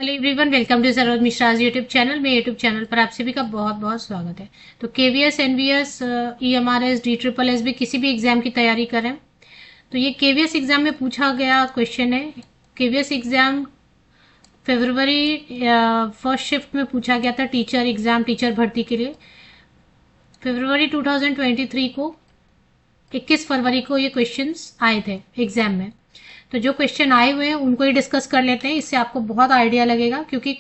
Hello everyone, welcome to Saroj Mishra's YouTube channel. मेरे YouTube channel पर आप सभी का बहुत बहुत स्वागत है। तो KVS, NVS, EMRS, D triple S भी किसी भी एग्जाम की तैयारी करें तो ये केवीएस एग्जाम में पूछा गया क्वेश्चन है। केवीएस एग्जाम फरवरी फर्स्ट शिफ्ट में पूछा गया था, टीचर एग्जाम, टीचर भर्ती के लिए। फरवरी 2023 को 21 फरवरी को ये क्वेश्चंस आए थे एग्जाम में। तो जो क्वेश्चन आए हुए हैं उनको ही डिस्कस कर लेते हैं, इससे आपको बहुत आइडिया लगेगा, क्योंकि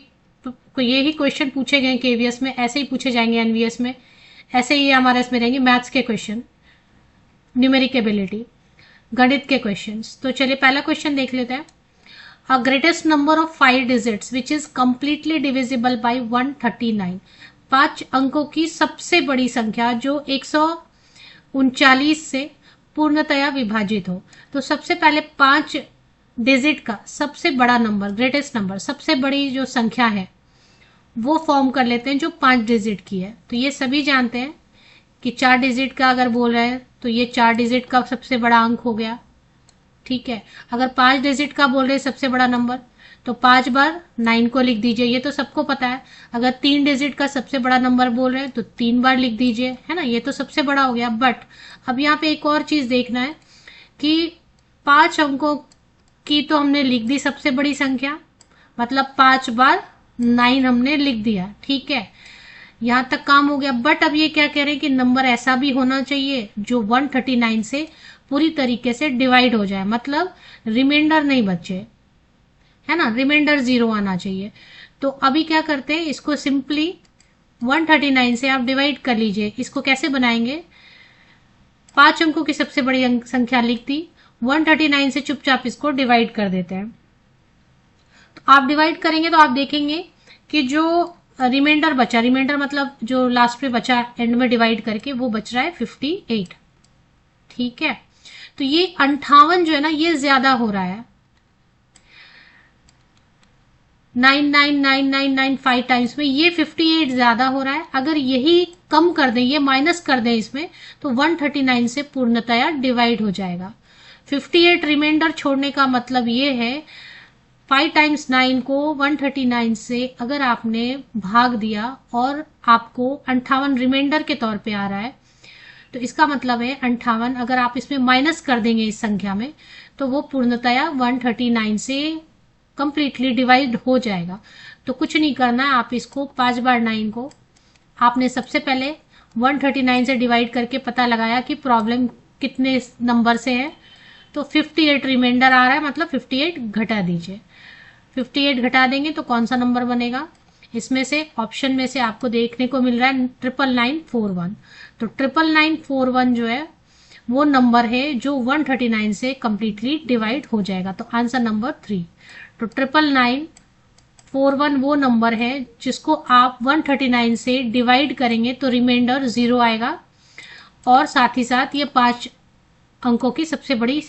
ये ही क्वेश्चन पूछे गए केवीएस में, ऐसे ही पूछे जाएंगे एनवीएस में, ऐसे ही हमारे इसमें रहेंगे मैथ्स के क्वेश्चन, न्यूमेरिक एबिलिटी, गणित के क्वेश्चंस। तो चलिए पहला क्वेश्चन देख लेते हैं। A greatest number of 5 digits which is completely divisible by 139। 5 अंकों की सबसे बड़ी संख्या जो 139 से पूर्णतया विभाजित हो। तो सबसे पहले 5 डिजिट का सबसे बड़ा नंबर, ग्रेटेस्ट नंबर, सबसे बड़ी जो संख्या है वो फॉर्म कर लेते हैं जो 5 डिजिट की है। तो ये सभी जानते हैं कि 4 डिजिट का अगर बोल रहे हैं तो ये 4 डिजिट का सबसे बड़ा अंक हो गया, ठीक है। अगर 5 डिजिट का बोल रहे हैं सबसे बड़ा नंबर तो 5 बार 9 को लिख दीजिए, ये तो सबको पता है। अगर 3 डिजिट का सबसे बड़ा नंबर बोल रहे हैं तो 3 बार लिख दीजिए, है ना, ये तो सबसे बड़ा हो गया। बट अब यहाँ पे एक और चीज देखना है कि 5 अंकों की तो हमने लिख दी सबसे बड़ी संख्या, मतलब 5 बार 9 हमने लिख दिया, ठीक है, यहाँ तक काम हो गया। बट अब ये क्या कह रहे हैं कि नंबर ऐसा भी होना चाहिए जो 139 से पूरी तरीके से डिवाइड हो जाए, मतलब रिमाइंडर नहीं बचे, है ना, रिमाइंडर 0 आना चाहिए। तो अभी क्या करते हैं, इसको सिंपली 139 से आप डिवाइड कर लीजिए। इसको कैसे बनाएंगे, 5 अंकों की सबसे बड़ी संख्या लिख दी, 139 से चुपचाप इसको डिवाइड कर देते हैं। तो आप डिवाइड करेंगे तो आप देखेंगे कि जो रिमाइंडर बचा, रिमाइंडर मतलब जो लास्ट में बचा एंड में डिवाइड करके, वो बच रहा है 58, ठीक है। तो ये 58 जो है ना, ये ज्यादा हो रहा है, 99999 टाइम्स में ये 58 ज्यादा हो रहा है। अगर यही कम कर दें, ये माइनस कर दें इसमें, तो 139 से पूर्णतया डिवाइड हो जाएगा। 58 रिमाइंडर छोड़ने का मतलब ये है 5 टाइम्स 9 को 139 से अगर आपने भाग दिया और आपको 58 रिमाइंडर के तौर पे आ रहा है, तो इसका मतलब है 58 अगर आप इसमें माइनस कर देंगे इस संख्या में, तो वो पूर्णतया 139 से कंप्लीटली डिवाइड हो जाएगा। तो कुछ नहीं करना है, आप इसको 5 बार 9 को आपने सबसे पहले 139 से डिवाइड करके पता लगाया कि प्रॉब्लम कितने नंबर से है, तो 58 रिमाइंडर आ रहा है, मतलब 58 घटा दीजिए। 58 घटा देंगे तो कौन सा नंबर बनेगा, इसमें से ऑप्शन में से आपको देखने को मिल रहा है 99941। तो 99941 जो है वो नंबर है जो 139 से कंप्लीटली डिवाइड हो जाएगा। तो आंसर नंबर 3। तो 99941 वो नंबर है जिसको आप 139 से डिवाइड करेंगे तो रिमाइंडर 0 आएगा, और साथ ही साथ ये 5 अंकों की सबसे बड़ी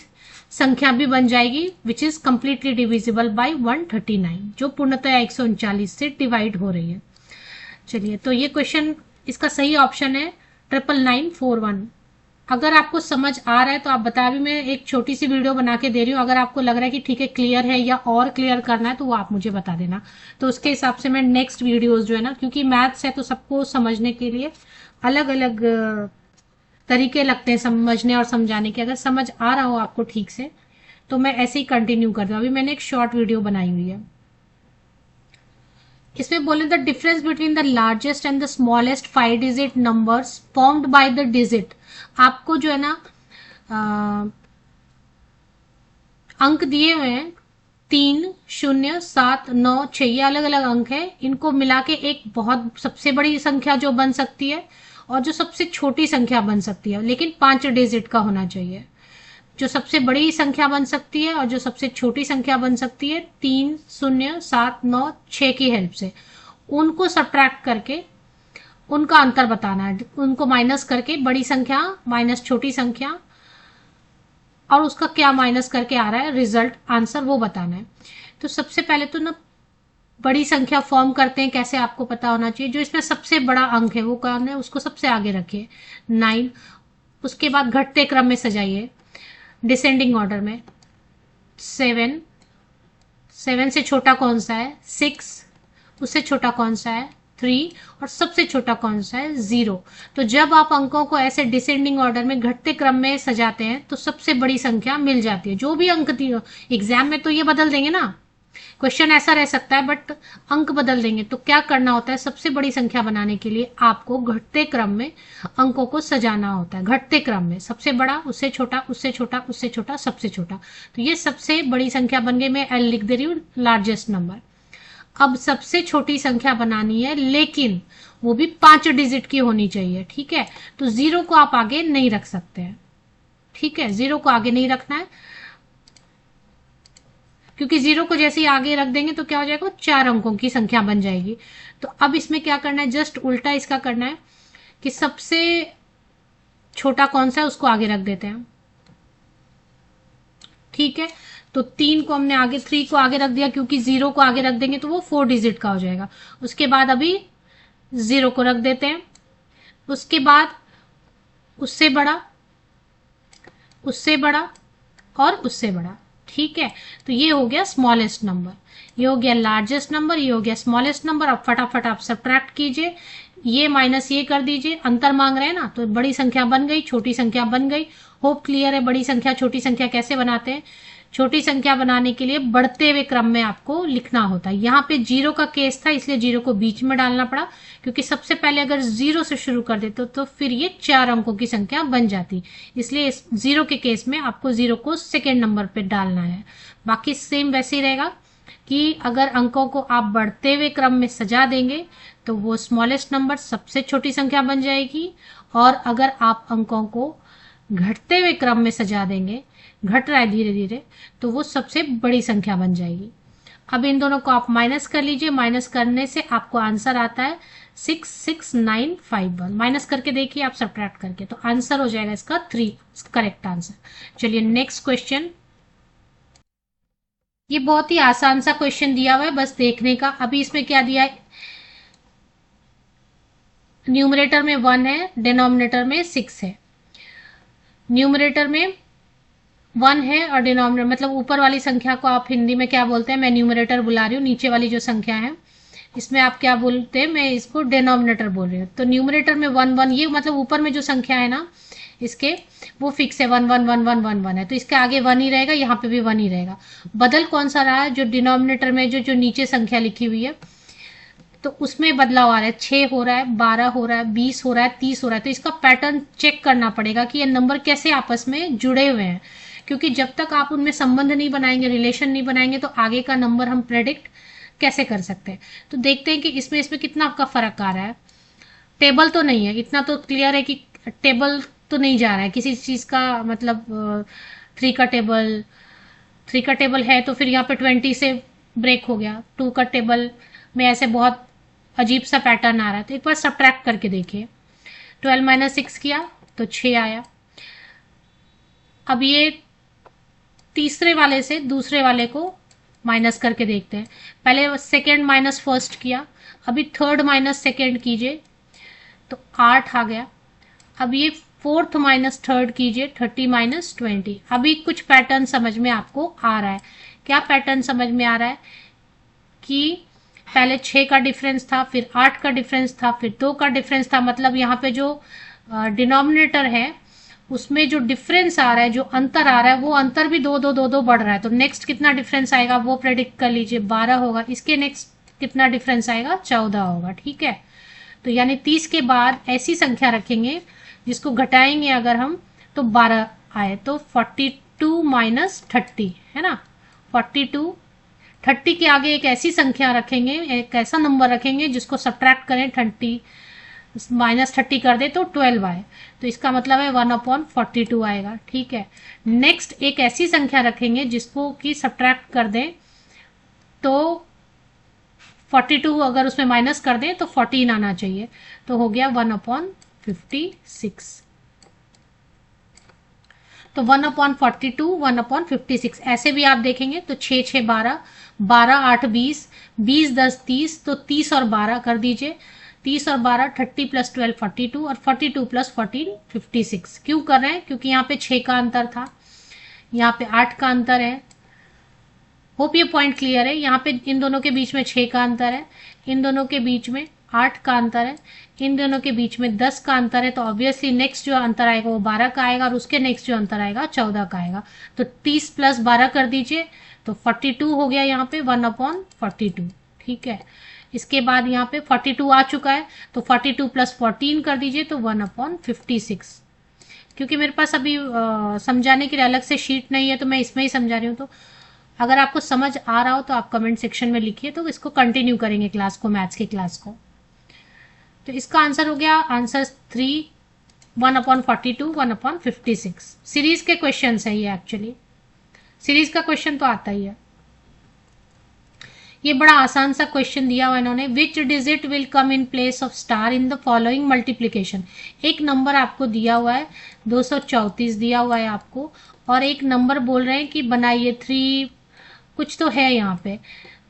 संख्या भी बन जाएगी, which is completely divisible by 139, जो पूर्णतः 139 से डिवाइड हो रही है। चलिए, तो ये क्वेश्चन, इसका सही ऑप्शन है 99941। अगर आपको समझ आ रहा है तो आप बता, भी मैं एक छोटी सी वीडियो बना के दे रही हूँ, अगर आपको लग रहा है कि ठीक है क्लियर है या और क्लियर करना है तो वो आप मुझे बता देना, तो उसके हिसाब से मैं नेक्स्ट वीडियोस जो है ना, क्योंकि मैथ्स है तो सबको समझने के लिए अलग अलग तरीके लगते हैं समझने और समझाने के। अगर समझ आ रहा हो आपको ठीक से तो मैं ऐसे ही कंटिन्यू कर दूँ। अभी मैंने एक शॉर्ट वीडियो बनाई हुई है, इसमें बोले the difference between the largest and the smallest 5 digit numbers formed by the digit. आपको जो है ना अंक दिए हुए हैं 3, 0, 7, 9, 6, ये अलग अलग अंक है, इनको मिला के एक बहुत सबसे बड़ी संख्या जो बन सकती है और जो सबसे छोटी संख्या बन सकती है, लेकिन 5 डिजिट का होना चाहिए। जो सबसे बड़ी संख्या बन सकती है और जो सबसे छोटी संख्या बन सकती है 3, 0, 7, 9, 6 की हेल्प से, उनको सब्ट्रैक्ट करके उनका अंतर बताना है, उनको माइनस करके बड़ी संख्या माइनस छोटी संख्या और उसका क्या माइनस करके आ रहा है रिजल्ट, आंसर, वो बताना है। तो सबसे पहले तो ना बड़ी संख्या फॉर्म करते हैं कैसे, आपको पता होना चाहिए। जो इसमें सबसे बड़ा अंक है वो कौन है, उसको सबसे आगे रखिए 9, उसके बाद घटते क्रम में सजाइए डिसेंडिंग ऑर्डर में 7, 7 से छोटा कौन सा है 6, उससे छोटा कौन सा है 3 और सबसे छोटा कौन सा है 0। तो जब आप अंकों को ऐसे डिसेंडिंग ऑर्डर में घटते क्रम में सजाते हैं तो सबसे बड़ी संख्या मिल जाती है। जो भी अंक दिए एग्जाम में तो ये बदल देंगे ना, क्वेश्चन ऐसा रह सकता है बट अंक बदल देंगे। तो क्या करना होता है, सबसे बड़ी संख्या बनाने के लिए आपको घटते क्रम में अंकों को सजाना होता है। घटते क्रम में सबसे बड़ा, उससे छोटा, उससे छोटा, उससे छोटा, सबसे छोटा। तो ये सबसे बड़ी संख्या बन गई। मैं एल लिख दे रही हूँ, लार्जेस्ट नंबर। अब सबसे छोटी संख्या बनानी है, लेकिन वो भी 5 डिजिट की होनी चाहिए। ठीक है, तो 0 को आप आगे नहीं रख सकते हैं। ठीक है, 0 को आगे नहीं रखना है, क्योंकि 0 को जैसे ही आगे रख देंगे तो क्या हो जाएगा, 4 अंकों की संख्या बन जाएगी। तो अब इसमें क्या करना है, जस्ट उल्टा इसका करना है कि सबसे छोटा कौन सा है उसको आगे रख देते हैं। ठीक है, तो 3 को हमने आगे, 3 को आगे रख दिया, क्योंकि 0 को आगे रख देंगे तो वो 4 डिजिट का हो जाएगा। उसके बाद अभी 0 को रख देते हैं, उसके बाद उससे बड़ा, उससे बड़ा और उससे बड़ा। ठीक है, तो ये हो गया स्मॉलेस्ट नंबर, ये हो गया लार्जेस्ट नंबर, ये हो गया स्मॉलेस्ट नंबर। अब फटाफट आप सब्ट्रैक्ट कीजिए, ये माइनस ये कर दीजिए। अंतर मांग रहे हैं ना, तो बड़ी संख्या बन गई, छोटी संख्या बन गई। होप क्लियर है बड़ी संख्या छोटी संख्या कैसे बनाते हैं। छोटी संख्या बनाने के लिए बढ़ते हुए क्रम में आपको लिखना होता है। यहाँ पे 0 का केस था इसलिए 0 को बीच में डालना पड़ा, क्योंकि सबसे पहले अगर 0 से शुरू कर देते तो फिर ये 4 अंकों की संख्या बन जाती। इसलिए 0 के केस में आपको 0 को सेकेंड नंबर पे डालना है। बाकी सेम वैसे ही रहेगा कि अगर अंकों को आप बढ़ते हुए क्रम में सजा देंगे तो वो स्मॉलेस्ट नंबर सबसे छोटी संख्या बन जाएगी, और अगर आप अंकों को घटते हुए क्रम में सजा देंगे, घट रहा है धीरे धीरे, तो वो सबसे बड़ी संख्या बन जाएगी। अब इन दोनों को आप माइनस कर लीजिए, माइनस करने से आपको आंसर आता है 66951। माइनस करके देखिए आप सब्ट्रैक्ट करके, तो आंसर हो जाएगा इसका 3, करेक्ट आंसर। चलिए नेक्स्ट क्वेश्चन। ये बहुत ही आसान सा क्वेश्चन दिया हुआ है, बस देखने का। अभी इसमें क्या दिया है, न्यूमरेटर में 1 है, डिनोमिनेटर में 6 है। न्यूमरेटर में 1 है और डिनोमिनेटर मतलब ऊपर वाली संख्या को आप हिंदी में क्या बोलते हैं, मैं न्यूमरेटर बुला रही हूँ। नीचे वाली जो संख्या है इसमें आप क्या बोलते हैं, मैं इसको डिनोमिनेटर बोल रही हूँ। तो न्यूमरेटर में 1 1, ये मतलब ऊपर में जो संख्या है ना इसके, वो फिक्स है 1 1 1 1 1 1 है, तो इसके आगे 1 ही रहेगा, यहाँ पे भी 1 ही रहेगा। बदल कौन सा रहा है, जो डिनोमिनेटर में जो नीचे संख्या लिखी हुई है तो उसमें बदलाव आ रहा है। 6 हो रहा है, 12 हो रहा है, 20 हो रहा है, 30 हो रहा है। तो इसका पैटर्न चेक करना पड़ेगा कि ये नंबर कैसे आपस में जुड़े हुए हैं, क्योंकि जब तक आप उनमें संबंध नहीं बनाएंगे, रिलेशन नहीं बनाएंगे, तो आगे का नंबर हम प्रेडिक्ट कैसे कर सकते हैं। तो देखते हैं कि इसमें इसमें का फर्क आ रहा है। टेबल तो नहीं है, इतना तो क्लियर है कि टेबल तो नहीं जा रहा है किसी चीज का, मतलब 3 का टेबल है तो फिर यहाँ पे 20 से ब्रेक हो गया। 2 का टेबल में ऐसे बहुत अजीब सा पैटर्न आ रहा है। तो एक बार सब्ट्रैक्ट करके देखिए, 12 माइनस 6 किया तो 6 आया। अब ये तीसरे वाले से दूसरे वाले को माइनस करके देखते हैं। पहले सेकेंड माइनस फर्स्ट किया, अभी थर्ड माइनस सेकेंड कीजिए तो 8 आ गया। अब ये फोर्थ माइनस थर्ड कीजिए, 30 माइनस 20। अभी कुछ पैटर्न समझ में आपको आ रहा है। क्या पैटर्न समझ में आ रहा है कि पहले 6 का डिफरेंस था, फिर 8 का डिफरेंस था, फिर 2 का डिफरेंस था। मतलब यहाँ पे जो डिनोमिनेटर है उसमें जो डिफरेंस आ रहा है, जो अंतर आ रहा है, वो अंतर भी 2 2 2 2 बढ़ रहा है। तो नेक्स्ट कितना डिफरेंस आएगा वो प्रेडिक्ट कर लीजिए, 12 होगा। इसके नेक्स्ट कितना डिफरेंस आएगा, 14 होगा। ठीक है, तो यानी 30 के बाद ऐसी संख्या रखेंगे जिसको घटाएंगे अगर हम तो 12 आए। तो 42 माइनस 30 है ना, 42। 30 के आगे एक ऐसी संख्या रखेंगे, एक ऐसा नंबर रखेंगे जिसको सब्ट्रैक्ट करें, 30 माइनस 30 कर दे तो 12 आए। तो इसका मतलब है 1/42 आएगा। ठीक है, नेक्स्ट एक ऐसी संख्या रखेंगे जिसको कि सब्ट्रैक्ट कर दें तो 42 अगर उसमें माइनस कर दें तो 14 आना चाहिए। तो हो गया 1/56। तो 1/42, 1/56 ऐसे भी आप देखेंगे तो 6 6 12, 12 8 20, 20 10 30, तो 30 और 12 कर दीजिए। 30 और 12 30 प्लस 12 42 और 42 प्लस 14 56। क्यों कर रहे हैं, क्योंकि यहाँ पे 6 का अंतर था, यहाँ पे 8 का अंतर है, होप ये पॉइंट क्लियर है। यहाँ पे इन दोनों के बीच में 6 का अंतर है, इन दोनों के बीच में 8 का अंतर है, इन दोनों के बीच में 10 का अंतर है। तो ऑब्वियसली नेक्स्ट जो अंतर आएगा वो 12 का आएगा और उसके नेक्स्ट जो अंतर आएगा 14 का आएगा। तो 30 प्लस 12 कर दीजिए तो 42 हो गया यहाँ पे 1/42। ठीक है, इसके बाद यहाँ पे 42 आ चुका है तो 42 प्लस 14 कर दीजिए तो 1/56। क्योंकि मेरे पास अभी समझाने के लिए अलग से शीट नहीं है तो मैं इसमें ही समझा रही हूँ। तो अगर आपको समझ आ रहा हो तो आप कमेंट सेक्शन में लिखिए, तो इसको कंटिन्यू करेंगे क्लास को, मैथ्स की क्लास को। तो इसका आंसर हो गया आंसर 3 1/42 1/56। सीरीज के क्वेश्चन है ये, एक्चुअली सीरीज का क्वेश्चन तो आता ही है। ये बड़ा आसान सा क्वेश्चन दिया हुआ इन्होंने, which digit will come in place of star in the following multiplication. एक नंबर आपको दिया हुआ है 234 दिया हुआ है आपको, और एक नंबर बोल रहे हैं कि बनाइए 3 कुछ तो है यहाँ पे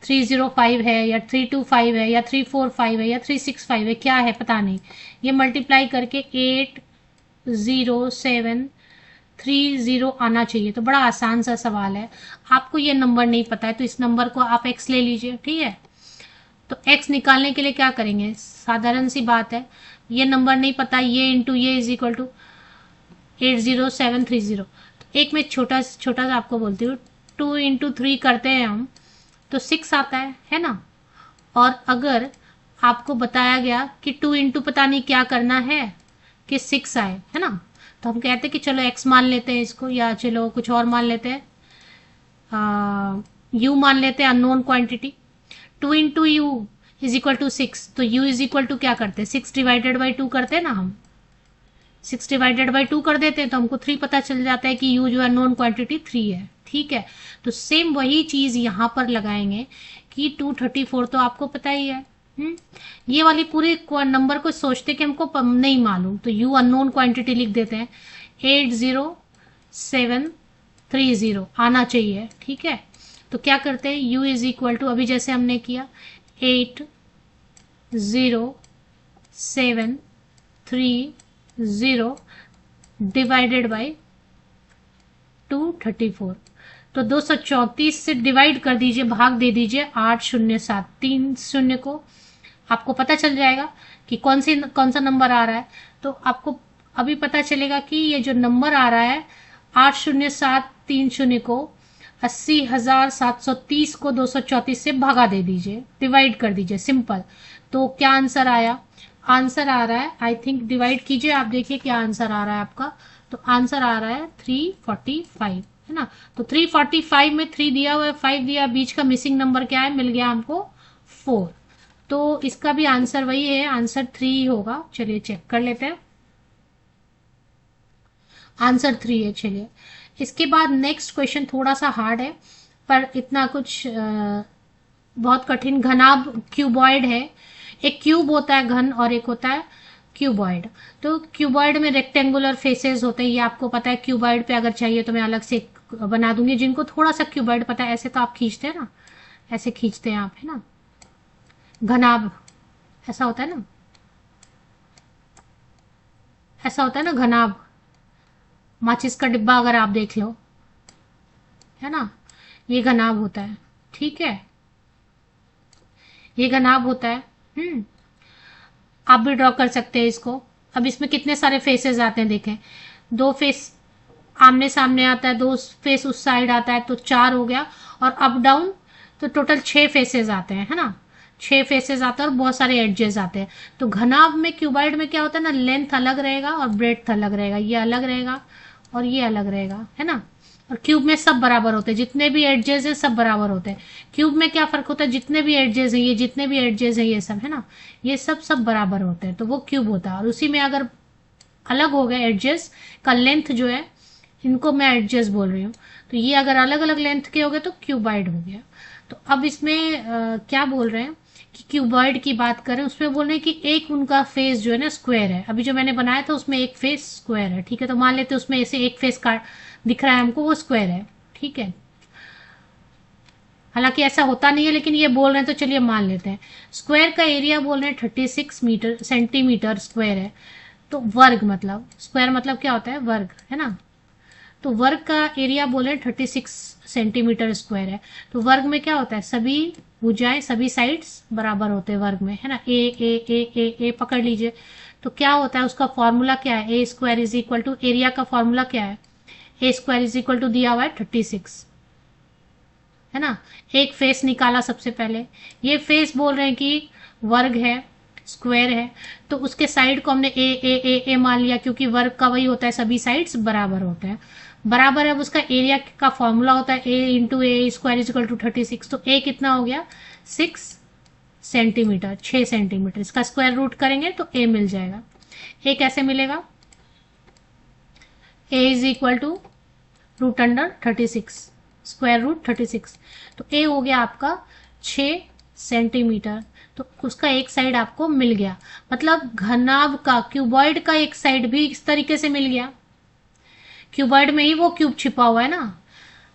305 है या 325 है या 345 है या 365 है, क्या है पता नहीं। ये मल्टीप्लाई करके 80730 आना चाहिए। तो बड़ा आसान सा सवाल है। आपको ये नंबर नहीं पता है तो इस नंबर को आप x ले लीजिए, ठीक है। तो x निकालने के लिए क्या करेंगे, साधारण सी बात है, ये नंबर नहीं पता, ये इंटू ये इज इक्वल टू 80730। तो एक मैं छोटा सा आपको बोलती हूँ, 2 इंटू 3 करते हैं हम तो 6 आता है ना। और अगर आपको बताया गया कि 2 इंटू पता नहीं क्या करना है कि 6 आए, है ना, तो हम कहते हैं कि चलो x मान लेते हैं इसको, या चलो कुछ और मान लेते हैं, u मान लेते हैं, unknown quantity. 2 into U is equal to 6, तो u इज इक्वल टू क्या करते हैं, 6 डिवाइडेड बाई 2 करते हैं ना हम, 6 डिवाइडेड बाई 2 कर देते हैं तो हमको 3 पता चल जाता है कि u जो है नॉन क्वांटिटी 3 है। ठीक है, तो सेम वही चीज यहाँ पर लगाएंगे कि 234 तो आपको पता ही है। ये वाली पूरी नंबर को सोचते कि हमको नहीं मालूम, तो u अननोन क्वांटिटी लिख देते हैं, 80730 आना चाहिए। ठीक है, तो क्या करते हैं, u इज इक्वल टू, अभी जैसे हमने किया 80730 डिवाइडेड बाई 234। तो 234 से डिवाइड कर दीजिए, भाग दे दीजिए 807 3 शून्य को, आपको पता चल जाएगा कि कौन सा नंबर आ रहा है। तो आपको अभी पता चलेगा कि ये जो नंबर आ रहा है 80730 को 80,730 को 234 से भगा दे दीजिए, डिवाइड कर दीजिए, सिंपल। तो क्या आंसर आया, आंसर आ रहा है, आई थिंक डिवाइड कीजिए, आप देखिए क्या आंसर आ रहा है आपका। तो आंसर आ रहा है 345, है ना। तो 345 में 3 दिया हुआ है, 5 दिया, बीच का मिसिंग नंबर क्या है, मिल गया हमको 4। तो इसका भी आंसर वही है, आंसर 3 होगा। चलिए चेक कर लेते हैं, आंसर 3 है। चलिए इसके बाद नेक्स्ट क्वेश्चन थोड़ा सा हार्ड है, पर इतना कुछ बहुत कठिन। घनाभ क्यूबॉइड है, एक क्यूब होता है घन और एक होता है क्यूबॉइड। तो क्यूबॉइड में रेक्टेंगुलर फेसेस होते हैं, ये आपको पता है। क्यूबॉइड पे अगर चाहिए तो मैं अलग से बना दूंगी। जिनको थोड़ा सा क्यूबॉइड पता है, ऐसे तो आप खींचते हैं ना, ऐसे खींचते हैं आप, है ना। घनाभ ऐसा होता है ना, ऐसा होता है ना घनाभ, माचिस का डिब्बा अगर आप देख लो, है ना, ये घनाभ होता है। ठीक है, ये घनाभ होता है। आप भी ड्रॉ कर सकते हैं इसको। अब इसमें कितने सारे फेसेस आते हैं, देखें, 2 फेस आमने सामने आता है, 2 फेस उस साइड आता है, तो 4 हो गया। और अप डाउन तो टोटल 6 फेसेस आते हैं, है ना, 6 फेसेस आते हैं और बहुत सारे एडजेस आते हैं। तो घनाभ में क्यूबॉइड में क्या होता है ना, लेंथ अलग रहेगा और ब्रेड्थ अलग रहेगा, ये अलग रहेगा और ये अलग रहेगा, है ना। और क्यूब में सब बराबर होते हैं, जितने भी एडजेस है सब बराबर होते हैं। क्यूब में क्या फर्क होता है, जितने भी एडजेस है, ये जितने भी एडजेस है ये सब, है ना, ये सब बराबर होते हैं, तो वो क्यूब होता है। और उसी में अगर अलग हो गए एडजेस का लेंथ जो है, इनको मैं एडजेस बोल रही हूँ, तो ये अगर अलग अलग लेंथ के हो गए तो क्यूबॉइड हो गया। तो अब इसमें क्या बोल रहे हैं कि क्यूबॉइड की बात करें, उसमें बोल रहे हैं कि एक उनका फेस जो है ना स्क्वायर है। अभी जो मैंने बनाया था उसमें एक फेस स्क्वायर है, ठीक है। तो मान लेते हैं उसमें ऐसे एक फेस का दिख रहा है हमको, वो स्क्वायर है, ठीक है। हालांकि ऐसा होता नहीं है, लेकिन ये बोल रहे हैं तो चलिए मान लेते हैं। स्क्वायर का एरिया बोल रहे हैं 36 सेंटीमीटर स्क्वायर है। तो वर्ग मतलब, स्क्वायर मतलब क्या होता है, वर्ग, है ना। तो वर्ग का एरिया बोले 36 सेंटीमीटर स्क्वायर है। तो वर्ग में क्या होता है, सभी भुजाएं सभी साइड्स बराबर होते हैं वर्ग में, है ना। ए पकड़ लीजिए। तो क्या होता है, उसका फॉर्मूला क्या है, A square is equal to, area का फॉर्मूला क्या है, A square is equal to दिया हुआ है 36, है ना। एक फेस निकाला सबसे पहले, ये फेस बोल रहे हैं कि वर्ग है, स्क्वायर है, तो उसके साइड को हमने ए मान लिया, क्योंकि वर्ग का वही होता है, सभी साइड्स बराबर होते हैं। बराबर है, अब उसका एरिया का फॉर्मूला होता है a into a square is equal to 36। तो ए कितना हो गया, 6 सेंटीमीटर, 6 सेंटीमीटर। इसका स्क्वायर रूट करेंगे तो ए मिल जाएगा। ए कैसे मिलेगा, a is equal to root under 36, square root 36। तो ए हो गया आपका 6 सेंटीमीटर। तो उसका एक साइड आपको मिल गया, मतलब घनाभ का, क्यूबॉइड का एक साइड भी इस तरीके से मिल गया। क्यूबॉइड में ही वो क्यूब छिपा हुआ है ना,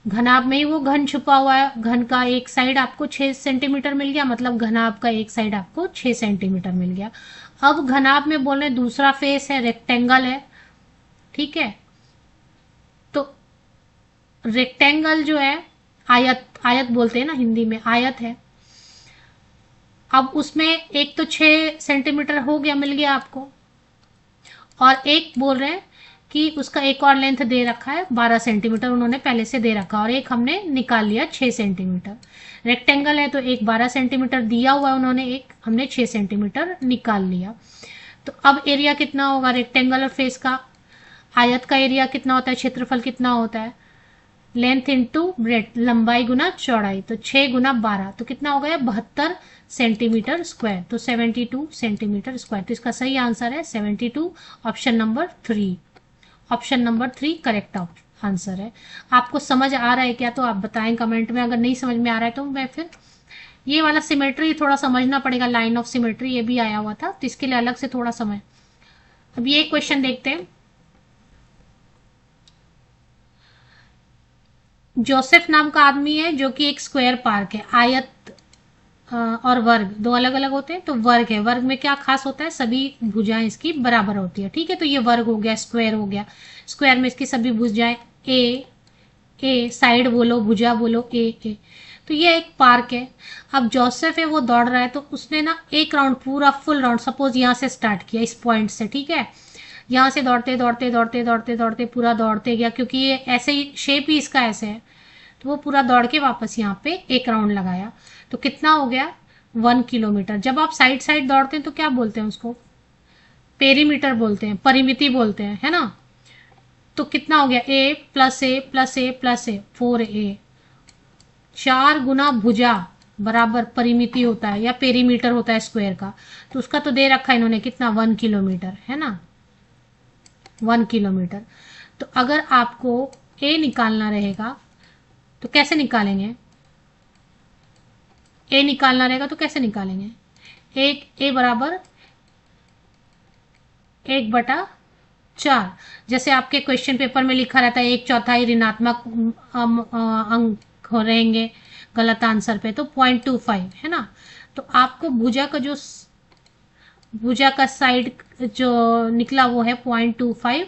घनाभ में ही वो घन छुपा हुआ है। घन का एक साइड आपको 6 सेंटीमीटर मिल गया, मतलब घनाभ का एक साइड आपको 6 सेंटीमीटर मिल गया। अब घनाभ में बोल रहे दूसरा फेस है, रेक्टेंगल है, ठीक है। तो रेक्टेंगल जो है, आयत, आयत बोलते हैं ना हिंदी में, आयत है। अब उसमें एक तो 6 सेंटीमीटर हो गया, मिल गया आपको, और एक बोल रहे हैं कि उसका एक और लेंथ दे रखा है 12 सेंटीमीटर, उन्होंने पहले से दे रखा, और एक हमने निकाल लिया 6 सेंटीमीटर। रेक्टेंगल है तो एक 12 सेंटीमीटर दिया हुआ है उन्होंने, एक हमने 6 सेंटीमीटर निकाल लिया। तो अब एरिया कितना होगा रेक्टेंगुलर फेस का, आयत का एरिया कितना होता है, क्षेत्रफल कितना होता है, लेंथ इंटू ब्रेथ, लंबाई गुना चौड़ाई, तो 6 गुना 12, तो कितना हो गया 72 सेंटीमीटर स्क्वायर, तो 72 सेंटीमीटर स्क्वायर। तो इसका सही आंसर है 72, option number 3। Option number 3 correct answer है। आपको समझ आ रहा है क्या, तो आप बताएं कमेंट में। अगर नहीं समझ में आ रहा है तो मैं फिर ये वाला सिमेट्री थोड़ा समझना पड़ेगा, लाइन ऑफ सिमेट्री ये भी आया हुआ था, तो इसके लिए अलग से थोड़ा समय। अब ये क्वेश्चन देखते हैं। जोसेफ नाम का आदमी है जो कि एक स्क्वायर पार्क है, आयत और वर्ग दो अलग अलग होते हैं। तो वर्ग है, वर्ग में क्या खास होता है, सभी भुजाएं इसकी बराबर होती है, ठीक है। तो ये वर्ग हो गया, स्क्वायर हो गया, स्क्वायर में इसकी सभी भुजाएं ए साइड बोलो, भुजा बोलो ए। तो ये एक पार्क है। अब जोसेफ है वो दौड़ रहा है, तो उसने ना एक राउंड पूरा फुल राउंड, सपोज यहाँ से स्टार्ट किया इस पॉइंट से, ठीक है। यहाँ से दौड़ते दौड़ते दौड़ते दौड़ते दौड़ते पूरा दौड़ते गया, क्योंकि ये ऐसे ही शेप ही इसका ऐसे है, तो वो पूरा दौड़ के वापस यहाँ पे एक राउंड लगाया। तो कितना हो गया 1 किलोमीटर। जब आप साइड साइड दौड़ते हैं तो क्या बोलते हैं उसको, पेरीमीटर बोलते हैं, परिमिति बोलते हैं, है ना। तो कितना हो गया ए प्लस ए प्लस ए प्लस ए, 4a। 4 गुना भुजा बराबर परिमिति होता है या पेरीमीटर होता है स्क्वायर का, तो उसका तो दे रखा है इन्होंने कितना 1 किलोमीटर, है ना, 1 किलोमीटर। तो अगर आपको ए निकालना रहेगा तो कैसे निकालेंगे, ए निकालना रहेगा तो कैसे निकालेंगे, एक ए बराबर 1/4, जैसे आपके क्वेश्चन पेपर में लिखा रहता है 1/4 ऋणात्मक अंक हो रहेंगे गलत आंसर पे, तो 0.25 है ना। तो आपको भुजा का साइड जो निकला वो है 0.25।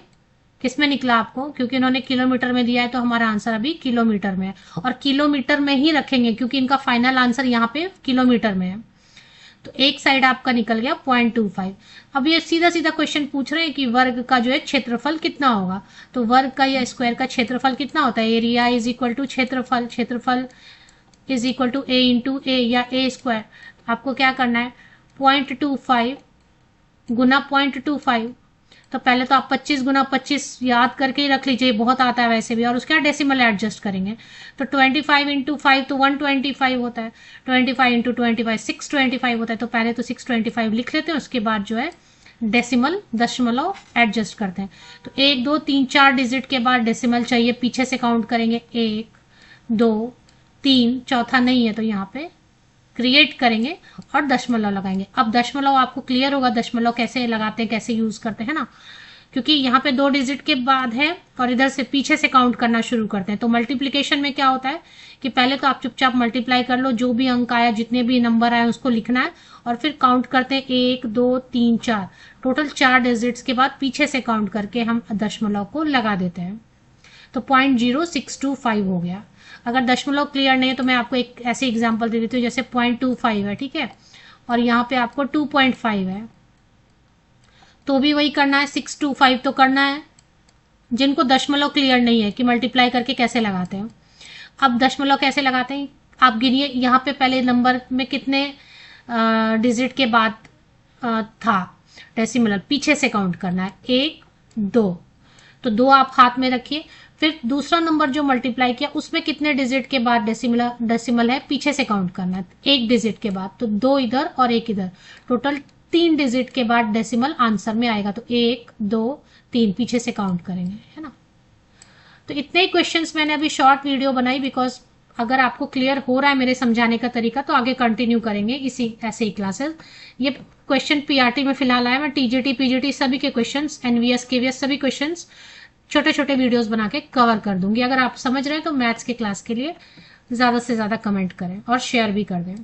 किसमें निकला आपको, क्योंकि इन्होंने किलोमीटर में दिया है तो हमारा आंसर अभी किलोमीटर में है, और किलोमीटर में ही रखेंगे क्योंकि इनका फाइनल आंसर यहाँ पे किलोमीटर में है। तो एक साइड आपका निकल गया 0.25। अब ये सीधा सीधा क्वेश्चन पूछ रहे हैं कि वर्ग का जो है क्षेत्रफल कितना होगा। तो वर्ग का या स्क्वायर का क्षेत्रफल कितना होता है, एरिया इज इक्वल टू क्षेत्रफल, क्षेत्रफल is equal to a into a या ए स्क्वायर। आपको क्या करना है 0.25 गुना 0.25, तो पहले तो आप 25 गुना 25 याद करके ही रख लीजिए, बहुत आता है वैसे भी, और उसके बाद डेसिमल एडजस्ट करेंगे। तो 25 इंटू 5 तो 125 होता है, 25 इंटू 25 625 होता है। तो पहले तो 625 लिख लेते हैं, उसके बाद जो है डेसिमल दशमलव एडजस्ट करते हैं। तो 1 2 3 4 डिजिट के बाद डेसिमल चाहिए, पीछे से काउंट करेंगे 1 2 3, चौथा नहीं है तो यहाँ पे क्रिएट करेंगे और दशमलव लगाएंगे। अब दशमलव आपको क्लियर होगा दशमलव कैसे लगाते हैं, कैसे यूज करते हैं ना, क्योंकि यहाँ पे 2 डिजिट के बाद है और इधर से पीछे से काउंट करना शुरू करते हैं। तो मल्टीप्लिकेशन में क्या होता है कि पहले तो आप चुपचाप मल्टीप्लाई कर लो, जो भी अंक आया, जितने भी नंबर आए उसको लिखना है, और फिर काउंट करते हैं 1 2 3 4, टोटल 4 डिजिट्स के बाद पीछे से काउंट करके हम दशमलव को लगा देते हैं। तो 0.0625 हो गया। अगर दशमलव क्लियर नहीं है तो मैं आपको एक ऐसे एग्जांपल दे देती हूँ, जैसे 0.25 है, ठीक है, और यहाँ पे आपको 2.5 है, तो भी वही करना है, 625 तो करना है। जिनको दशमलव क्लियर नहीं है कि मल्टीप्लाई करके कैसे लगाते हैं, अब दशमलव कैसे लगाते हैं आप गिनिए। यहाँ पे पहले नंबर में कितने डिजिट के बाद था डेसिमल, पीछे से काउंट करना है, 1 2, तो 2 आप हाथ में रखिए। फिर दूसरा नंबर जो मल्टीप्लाई किया उसमें कितने डिजिट के बाद डेसिमल है, पीछे से काउंट करना है, 1 डिजिट के बाद, तो 2 इधर और 1 इधर, टोटल 3 डिजिट के बाद डेसिमल आंसर में आएगा। तो 1 2 3 पीछे से काउंट करेंगे, है ना। तो इतने ही क्वेश्चंस मैंने अभी शॉर्ट वीडियो बनाई, बिकॉज अगर आपको क्लियर हो रहा है मेरे समझाने का तरीका तो आगे कंटिन्यू करेंगे इसी ऐसे ही क्लासेस। ये क्वेश्चन पीआरटी में फिलहाल आया, मैं टीजीटी पीजीटी सभी के क्वेश्चंस, एनवीएस केवीएस सभी क्वेश्चंस छोटे छोटे वीडियोस बना के कवर कर दूंगी। अगर आप समझ रहे हैं तो मैथ्स के क्लास के लिए ज़्यादा से ज़्यादा कमेंट करें और शेयर भी कर दें।